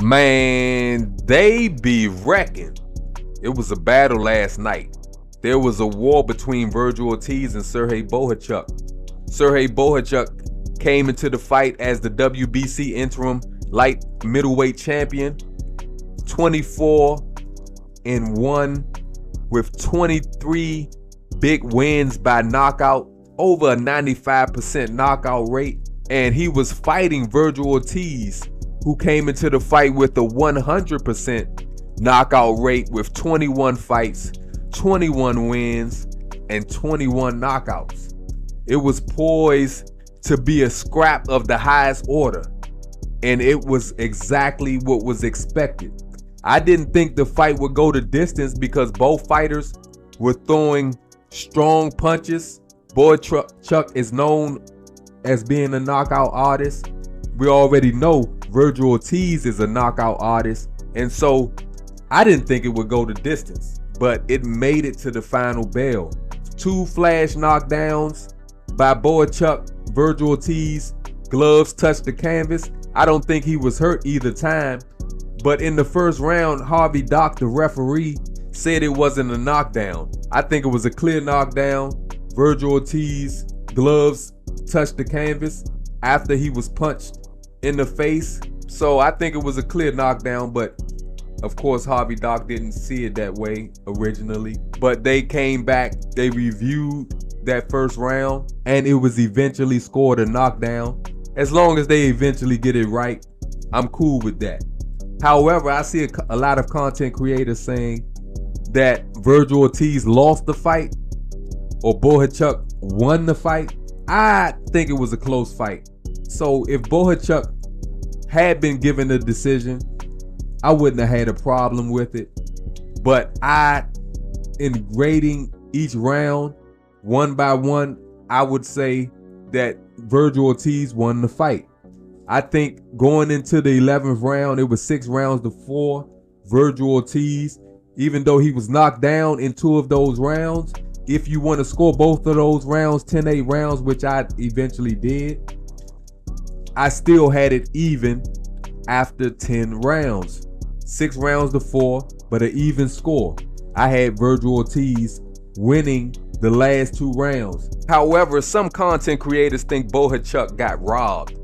Man, they be wrecking. It was a battle last night. There was a war between Virgil Ortiz and Sergey Bohachuk. Sergey Bohachuk came into the fight as the WBC interim light middleweight champion, 24-1 with 23 big wins by knockout, over a 95% knockout rate. And he was fighting Virgil Ortiz, who came into the fight with a 100% knockout rate with 21 fights, 21 wins, and 21 knockouts. It was poised to be a scrap of the highest order, and it was exactly what was expected. I didn't think the fight would go the distance because both fighters were throwing strong punches. Bohachuk is known as being a knockout artist. We already know Virgil Ortiz is a knockout artist, and so I didn't think it would go the distance, but it made it to the final bell. 2 flash knockdowns by Bohachuk. Virgil Ortiz gloves touched the canvas. I don't think he was hurt either time, but in the first round, Harvey Dock, the referee, said it wasn't a knockdown. I think it was a clear knockdown. Virgil Ortiz gloves touched the canvas after he was punched in the face. So I think it was a clear knockdown, but of course Harvey Dock didn't see it that way originally. But they came back, they reviewed that first round, and it was eventually scored a knockdown. As long as they eventually get it right, I'm cool with that. However, I see a lot of content creators saying that Virgil Ortiz lost the fight or Bohachuk won the fight. I think it was a close fight. So if Bohachuk had been given the decision, I wouldn't have had a problem with it. But in grading each round one by one, I would say that Virgil Ortiz won the fight. I think going into the 11th round, it was 6 rounds to 4. Virgil Ortiz, even though he was knocked down in 2 of those rounds, if you want to score both of those rounds, 10-8 rounds, which I eventually did, I still had it even after 10 rounds. 6 rounds to 4, but an even score. I had Virgil Ortiz winning the last 2 rounds. However, some content creators think Bohachuk got robbed.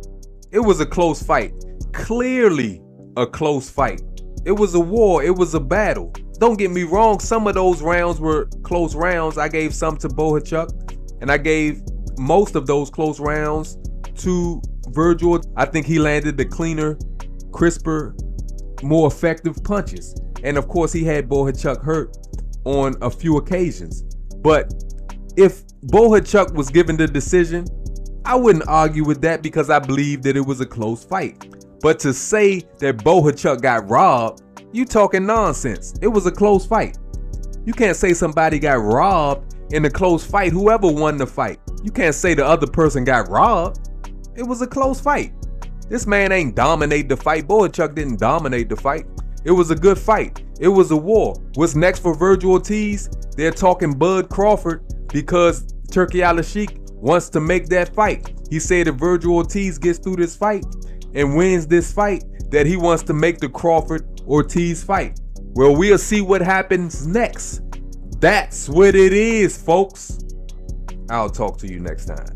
It was a close fight. Clearly a close fight. It was a war. It was a battle. Don't get me wrong, some of those rounds were close rounds. I gave some to Bohachuk, and I gave most of those close rounds to Virgil. I think he landed the cleaner, crisper, more effective punches. And of course, he had Bohachuk hurt on a few occasions. But if Bohachuk was given the decision, I wouldn't argue with that because I believe that it was a close fight. But to say that Bohachuk got robbed, you talking nonsense. It was a close fight. You can't say somebody got robbed in a close fight, whoever won the fight. You can't say the other person got robbed. It was a close fight. This man ain't dominate the fight. Bohachuk didn't dominate the fight. It was a good fight. It was a war. What's next for Virgil Ortiz? They're talking Bud Crawford because Turki Al-Sheikh wants to make that fight. He said if Virgil Ortiz gets through this fight and wins this fight, that he wants to make the Crawford-Ortiz fight. Well, we'll see what happens next. That's what it is, folks. I'll talk to you next time.